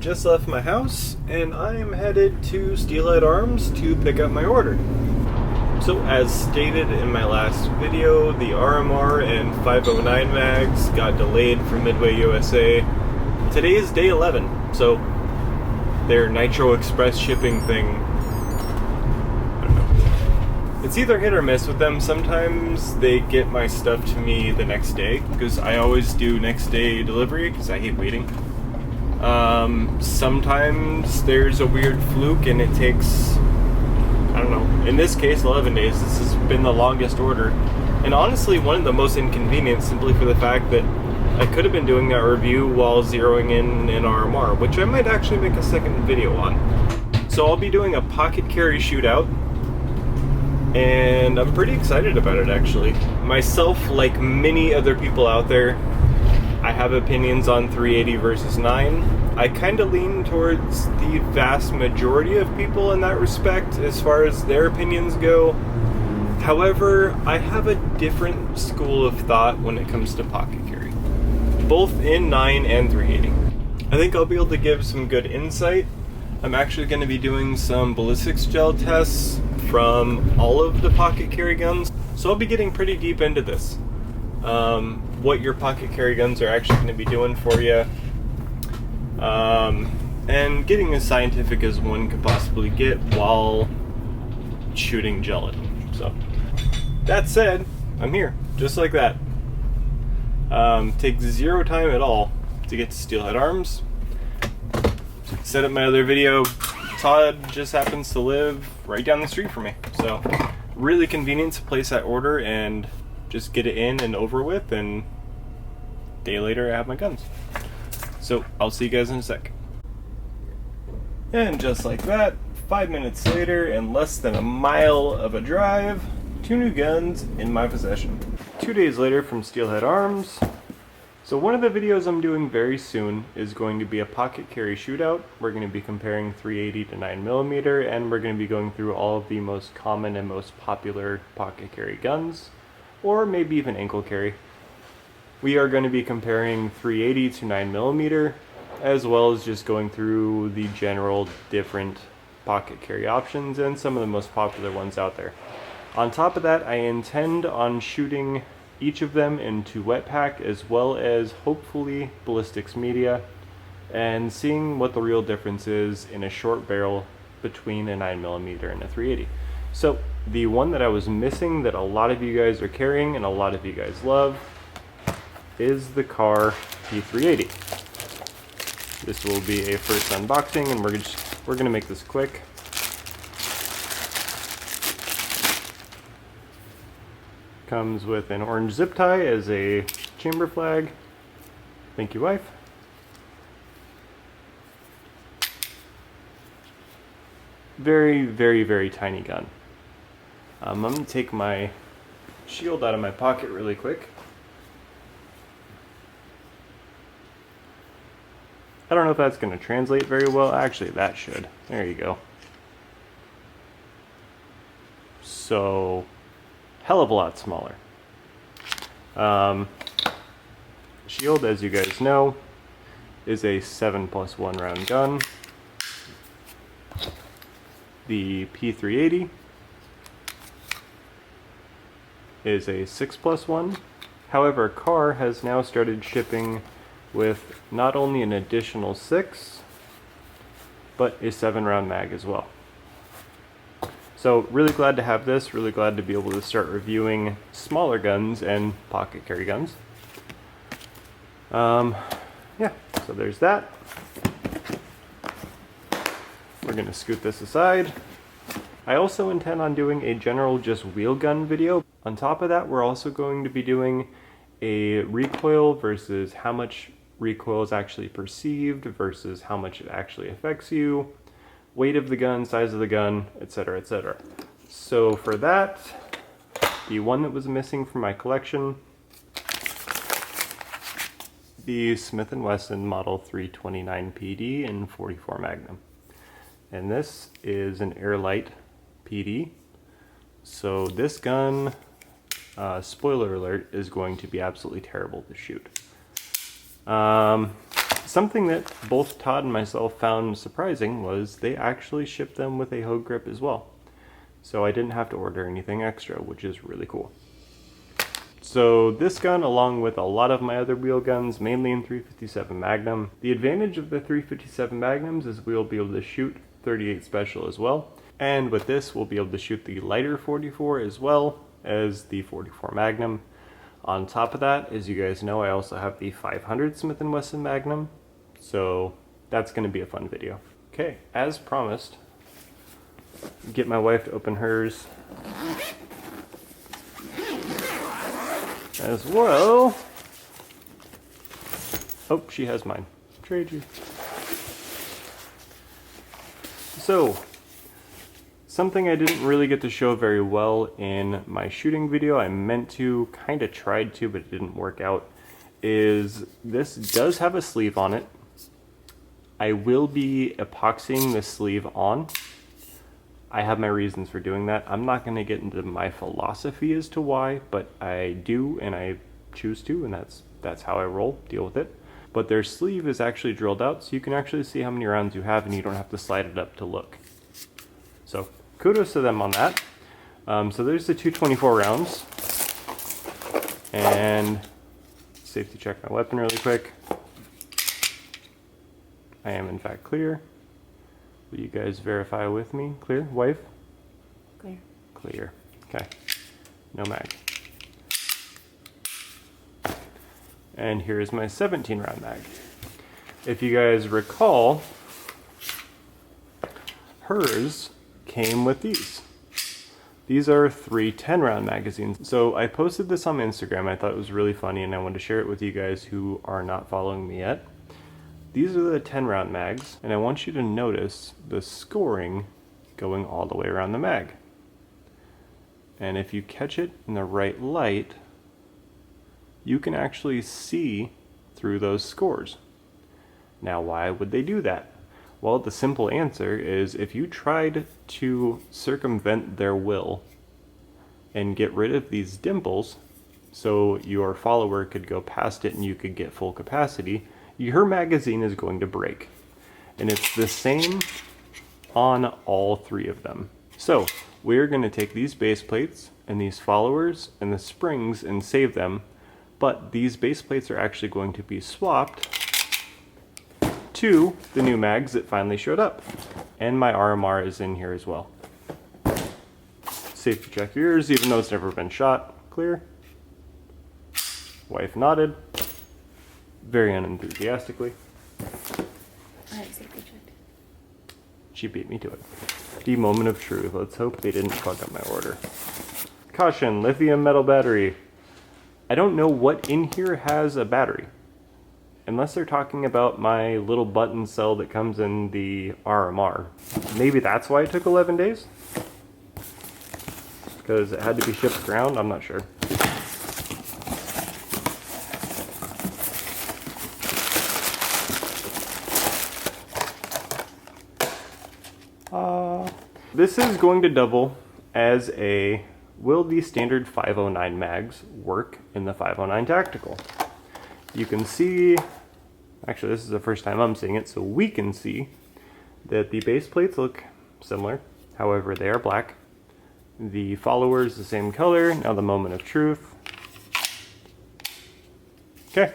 just left my house and I am headed to Steelhead Arms to pick up my order. So as stated in my last video, the RMR and 509 mags got delayed from Midway USA. Today is day 11, so their Nitro Express shipping thing, I don't know. It's either hit or miss with them. Sometimes they get my stuff to me the next day, because I always do next day delivery because I hate waiting. Sometimes there's a weird fluke and it takes, I don't know, in this case 11 days. This has been the longest order, and honestly one of the most inconvenient, simply for the fact that I could have been doing that review while zeroing in an RMR, which I might actually make a second video on. So I'll be doing a pocket carry shootout, and I'm pretty excited about it actually. Myself, like many other people out there, I have opinions on 380 versus 9. I kind of lean towards the vast majority of people in that respect as far as their opinions go. However, I have a different school of thought when it comes to pocket carry, both in 9 and 380. I think I'll be able to give some good insight. I'm actually going to be doing some ballistics gel tests from all of the pocket carry guns, so I'll be getting pretty deep into this. What your pocket carry guns are actually going to be doing for you, and getting as scientific as one could possibly get while shooting gelatin. So, that said, I'm here, just like that. Takes zero time at all to get to Steelhead Arms. Set up my other video. Todd just happens to live right down the street from me, so really convenient to place that order and just get it in and over with, and a day later I have my guns. So I'll see you guys in a sec. And just like that, 5 minutes later and less than a mile of a drive, 2 new guns in my possession. 2 days later from Steelhead Arms. So one of the videos I'm doing very soon is going to be a pocket carry shootout. We're going to be comparing 380 to 9mm, and we're going to be going through all of the most common and most popular pocket carry guns, or maybe even ankle carry. We are going to be comparing 380 to 9mm, as well as just going through the general different pocket carry options and some of the most popular ones out there. On top of that, I intend on shooting each of them into wet pack, as well as hopefully ballistics media, and seeing what the real difference is in a short barrel between a 9mm and a 380. So the one that I was missing that a lot of you guys are carrying and a lot of you guys love is the Car P380. This will be a first unboxing, and we're gonna make this quick. Comes with an orange zip tie as a chamber flag. Thank you, wife. Very, very, very tiny gun. I'm going to take my shield out of my pocket really quick. I don't know if that's going to translate very well. Actually, that should. There you go. So, hell of a lot smaller. Shield, as you guys know, is a 7+1 round gun. The P380 is a 6+1. However, Car has now started shipping with not only an additional 6, but a 7-round mag as well. So really glad to have this, really glad to be able to start reviewing smaller guns and pocket carry guns. Yeah, so there's that. We're gonna scoot this aside. I also intend on doing a general just wheel gun video. On top of that, we're also going to be doing a recoil versus how much recoil is actually perceived versus how much it actually affects you, weight of the gun, size of the gun, etc., etc. So for that, the one that was missing from my collection, the Smith & Wesson Model 329 PD in 44 Magnum. And this is an Airlight PD. So this gun, spoiler alert, is going to be absolutely terrible to shoot. Something that both Todd and myself found surprising was they actually shipped them with a Hogue grip as well. So I didn't have to order anything extra, which is really cool. So this gun, along with a lot of my other wheel guns, mainly in 357 Magnum. The advantage of the 357 Magnums is we'll be able to shoot 38 Special as well. And with this, we'll be able to shoot the lighter 44 as well as the 44 Magnum. On top of that, as you guys know, I also have the 500 Smith & Wesson Magnum. So that's going to be a fun video. Okay, as promised, get my wife to open hers as well. Oh, she has mine. Trade you. So, something I didn't really get to show very well in my shooting video, I meant to, kind of tried to, but it didn't work out, is this does have a sleeve on it. I will be epoxying the sleeve on. I have my reasons for doing that. I'm not going to get into my philosophy as to why, but I do and I choose to, and that's how I roll, deal with it. But their sleeve is actually drilled out, so you can actually see how many rounds you have and you don't have to slide it up to look. So kudos to them on that. So there's the 224 rounds. And safety check my weapon really quick. I am in fact clear. Will you guys verify with me? Clear? Wife? Clear. Clear. Okay. No mag. And here is my 17 round mag. If you guys recall, hers came with these. These are 3 10-round magazines. So I posted this on my Instagram. I thought it was really funny and I wanted to share it with you guys who are not following me yet. These are the 10-round mags, and I want you to notice the scoring going all the way around the mag. And if you catch it in the right light, you can actually see through those scores. Now, why would they do that? Well, the simple answer is if you tried to circumvent their will and get rid of these dimples so your follower could go past it and you could get full capacity, your magazine is going to break. And it's the same on all 3 of them. So we're going to take these base plates and these followers and the springs and save them, but these base plates are actually going to be swapped to the new mags that finally showed up. And my RMR is in here as well. Safety check yours, even though it's never been shot. Clear. Wife nodded. Very unenthusiastically. I have safety checked. She beat me to it. The moment of truth. Let's hope they didn't fuck up my order. Caution, lithium metal battery. I don't know what in here has a battery. Unless they're talking about my little button cell that comes in the RMR. Maybe that's why it took 11 days? Because it had to be shipped ground? I'm not sure. This is going to double as a, will the standard 509 mags work in the 509 Tactical? You can see, actually this is the first time I'm seeing it, so we can see that the base plates look similar, however they are black. The follower is the same color, now the moment of truth. Okay,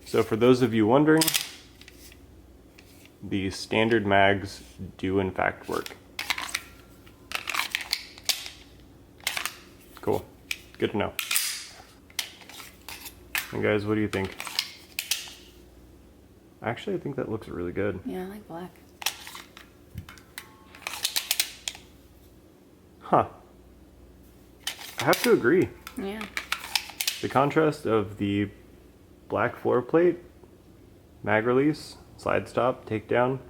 so for those of you wondering, the standard mags do in fact work. Cool. Good to know. And guys, what do you think? Actually, I think that looks really good. Yeah, I like black. Huh. I have to agree. Yeah. The contrast of the black floor plate, mag release, slide stop, takedown,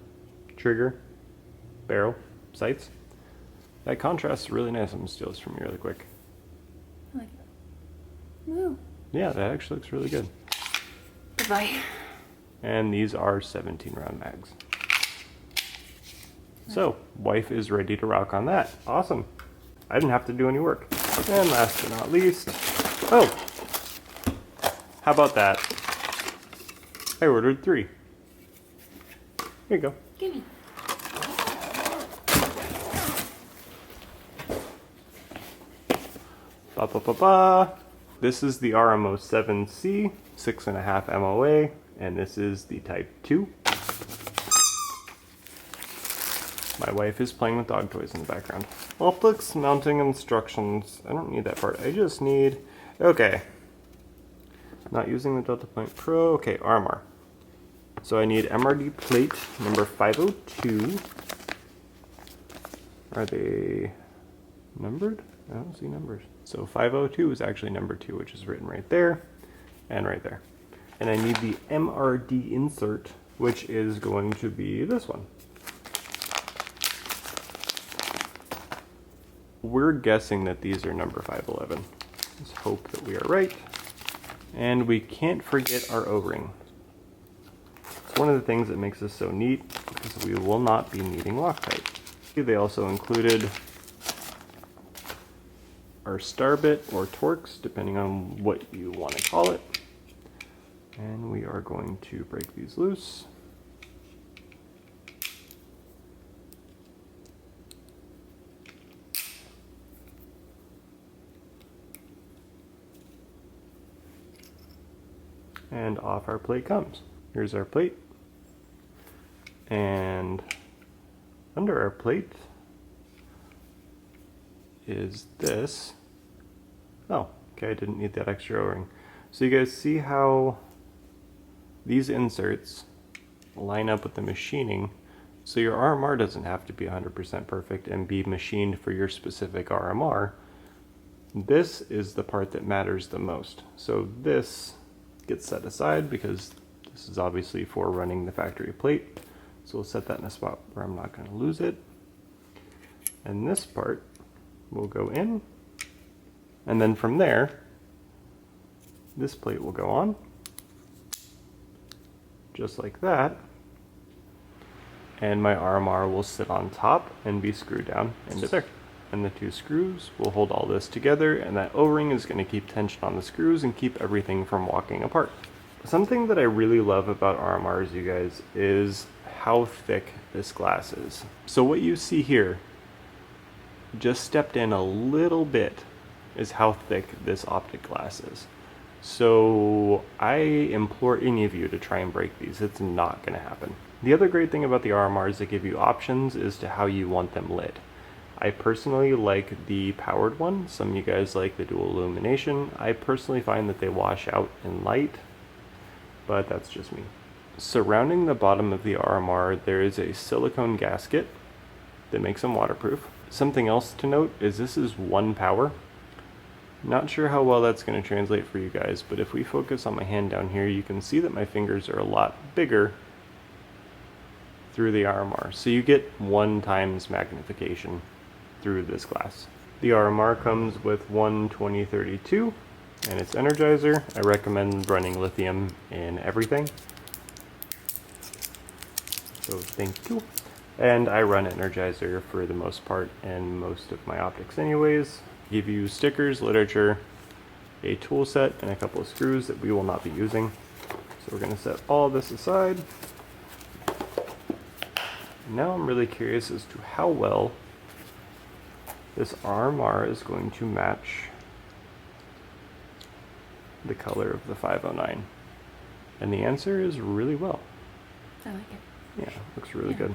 trigger, barrel, sights. That contrast is really nice. I'm going to steal this from you really quick. I like it. Woo. Yeah, that actually looks really good. Goodbye. And these are 17 round mags. So, wife is ready to rock on that. Awesome. I didn't have to do any work. And last but not least, oh, how about that? I ordered 3. Here you go. Gimme. Ba ba ba ba. This is the RMO7C, 6.5 MOA, and this is the Type 2. My wife is playing with dog toys in the background. Optics mounting instructions. I don't need that part. I just need... Okay. Not using the Delta Point Pro. Okay, RMR. So I need MRD plate number 502. Are they numbered? I don't see numbers. So 502 is actually number 2, which is written right there and right there. And I need the MRD insert, which is going to be this one. We're guessing that these are number 511. Let's hope that we are right. And we can't forget our O-ring. It's one of the things that makes this so neat, because we will not be needing Loctite. They also included our star bit or Torx, depending on what you want to call it. And we are going to break these loose. And off our plate comes. Here's our plate. And under our plate is this. Oh, okay, I didn't need that extra O-ring. So you guys see how these inserts line up with the machining, so your RMR doesn't have to be 100% perfect and be machined for your specific RMR. This is the part that matters the most. So this gets set aside because this is obviously for running the factory plate. So we'll set that in a spot where I'm not going to lose it. And this part will go in. And then from there, this plate will go on. Just like that. And my RMR will sit on top and be screwed down into there. And the two screws will hold all this together, and that O-ring is going to keep tension on the screws and keep everything from walking apart. Something that I really love about RMRs, you guys, is how thick this glass is. So what you see here, just stepped in a little bit, is how thick this optic glass is. So I implore any of you to try and break these. It's not going to happen. The other great thing about the RMRs that give you options is to how you want them lit. I personally like the powered one. Some of you guys like the dual illumination. I personally find that they wash out in light, but that's just me. Surrounding the bottom of the RMR, there is a silicone gasket that makes them waterproof. Something else to note is this is 1 power. Not sure how well that's going to translate for you guys, but if we focus on my hand down here, you can see that my fingers are a lot bigger through the RMR. So you get 1 times magnification through this glass. The RMR comes with one 2032 and its energizer. I recommend running lithium in everything. So thank you. And I run energizer for the most part in most of my optics anyways. Give you stickers, literature, a tool set, and a couple of screws that we will not be using. So we're going to set all this aside. Now I'm really curious as to how well this RMR is going to match the color of the 509. And the answer is really well. I like it. Yeah, looks really good.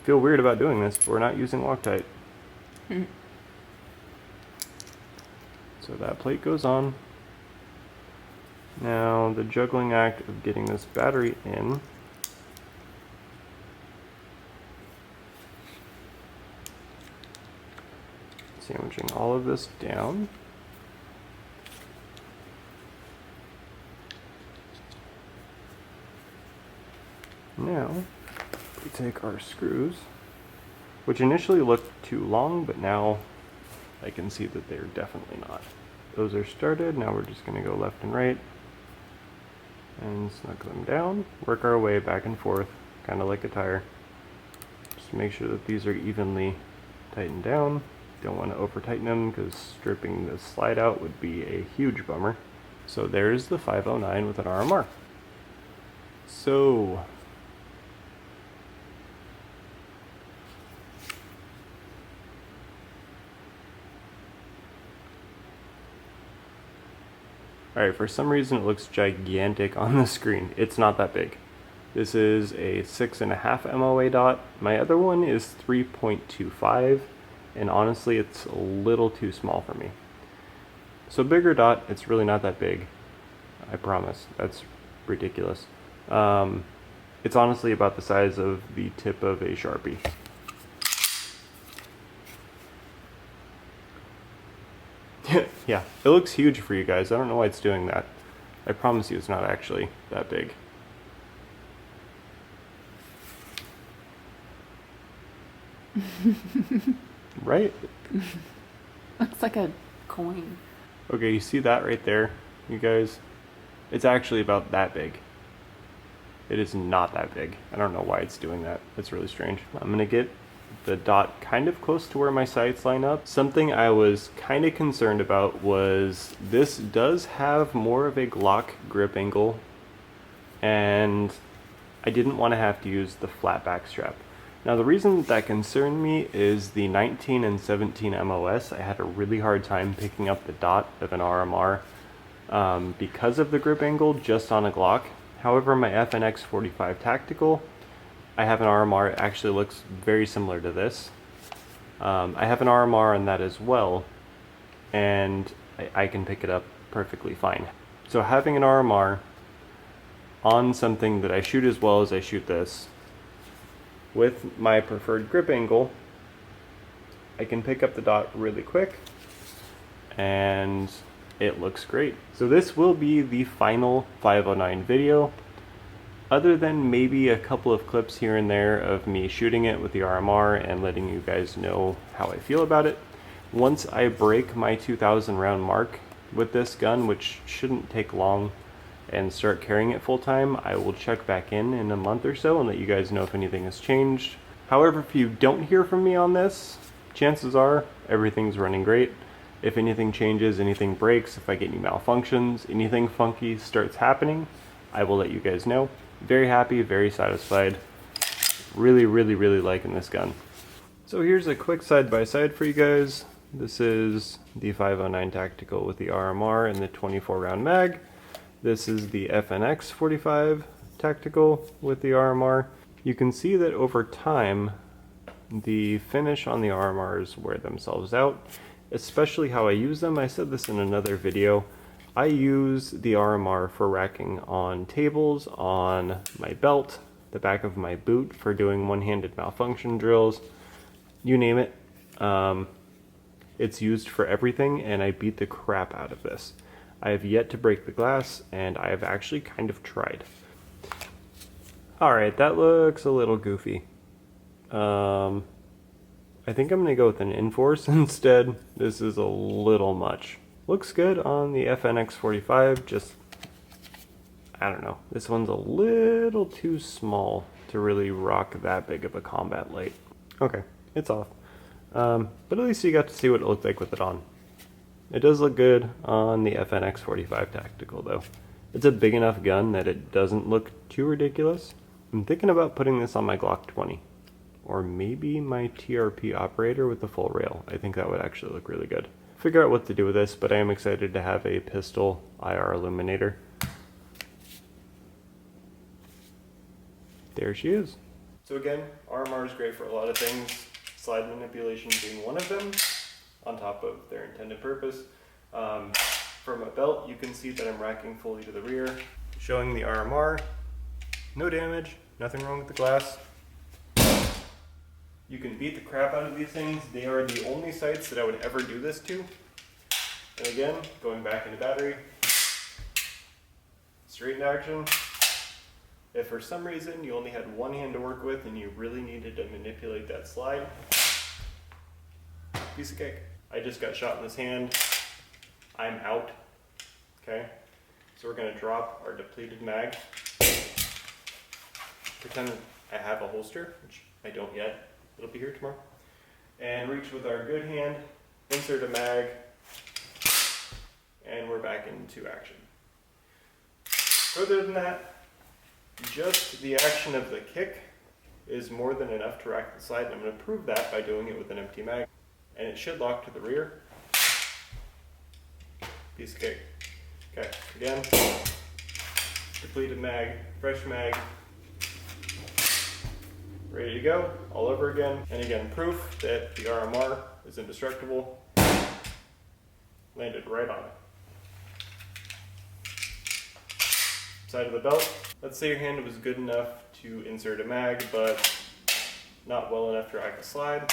Feel weird about doing this, but we're not using Loctite. So that plate goes on. Now the juggling act of getting this battery in. Sandwiching all of this down. Now, we take our screws, which initially looked too long, but now I can see that they're definitely not. Those are started. Now we're just going to go left and right and snug them down. Work our way back and forth, kind of like a tire. Just make sure that these are evenly tightened down. Don't want to over tighten them because stripping this slide out would be a huge bummer. So there's the 509 with an RMR. So Alright, for some reason it looks gigantic on the screen. It's not that big. This is a 6.5 MOA dot. My other one is 3.25, and honestly it's a little too small for me. So bigger dot, it's really not that big. I promise. That's ridiculous. It's honestly about the size of the tip of a Sharpie. Yeah, it looks huge for you guys. I don't know why it's doing that. I promise you it's not actually that big. Right? Looks like a coin. Okay, you see that right there, you guys? It's actually about that big. It is not that big. I don't know why it's doing that. It's really strange. I'm gonna get the dot kind of close to where my sights line up. Something I was kind of concerned about was this does have more of a Glock grip angle, and I didn't want to have to use the flat back strap. Now the reason that concerned me is the 19 and 17 MOS, I had a really hard time picking up the dot of an RMR because of the grip angle just on a Glock. However, my FNX 45 Tactical, I have an RMR, it actually looks very similar to this. I have an RMR on that as well, and I can pick it up perfectly fine. So having an RMR on something that I shoot as well as I shoot this, with my preferred grip angle, I can pick up the dot really quick, and it looks great. So this will be the final 509 video, other than maybe a couple of clips here and there of me shooting it with the RMR and letting you guys know how I feel about it. Once I break my 2,000 round mark with this gun, which shouldn't take long, and start carrying it full time, I will check back in a month or so and let you guys know if anything has changed. However, if you don't hear from me on this, chances are everything's running great. If anything changes, anything breaks, if I get any malfunctions, anything funky starts happening, I will let you guys know. Very happy, very satisfied. Really, really, really liking this gun. So here's a quick side-by-side for you guys. This is the 509 Tactical with the RMR and the 24 round mag. This is the FNX 45 Tactical with the RMR. You can see that over time, the finish on the RMRs wear themselves out, especially how I use them. I said this in another video. I use the RMR for racking on tables, on my belt, the back of my boot for doing one-handed malfunction drills, you name it. It's used for everything, and I beat the crap out of this. I have yet to break the glass, and I have actually kind of tried. Alright, that looks a little goofy. I think I'm going to go with an Enforce instead. This is a little much. Looks good on the FNX 45, just, I don't know. This one's a little too small to really rock that big of a combat light. Okay, it's off. But at least you got to see what it looked like with it on. It does look good on the FNX 45 Tactical though. It's a big enough gun that it doesn't look too ridiculous. I'm thinking about putting this on my Glock 20. Or maybe my TRP operator with the full rail. I think that would actually look really good. Figure out what to do with this, but I am excited to have a pistol IR illuminator. There she is. So again, RMR is great for a lot of things. Slide manipulation being one of them, on top of their intended purpose. From a belt, you can see that I'm racking fully to the rear, showing the RMR. No damage, nothing wrong with the glass. You can beat the crap out of these things. They are the only sights that I would ever do this to. And again, going back into battery, straight into action. If for some reason you only had one hand to work with and you really needed to manipulate that slide, piece of cake. I just got shot in this hand. I'm out. Okay? So we're going to drop our depleted mag. Pretend I have a holster, which I don't yet. It'll be here tomorrow. And reach with our good hand, insert a mag, and we're back into action. Further than that, just the action of the kick is more than enough to rack the slide, and I'm going to prove that by doing it with an empty mag. And it should lock to the rear. Piece of cake. Okay, again, depleted mag, fresh mag, ready to go, all over again. And again, proof that the RMR is indestructible. Landed right on it. Side of the belt. Let's say your hand was good enough to insert a mag, but not well enough to rack a slide.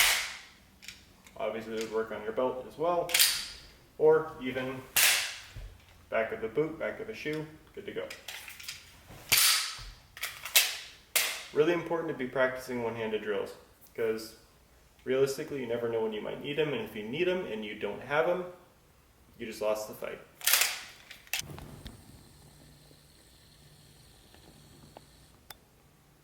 Obviously it would work on your belt as well. Or even back of the boot, back of the shoe, good to go. Really important to be practicing one-handed drills, because realistically you never know when you might need them, and if you need them and you don't have them, you just lost the fight.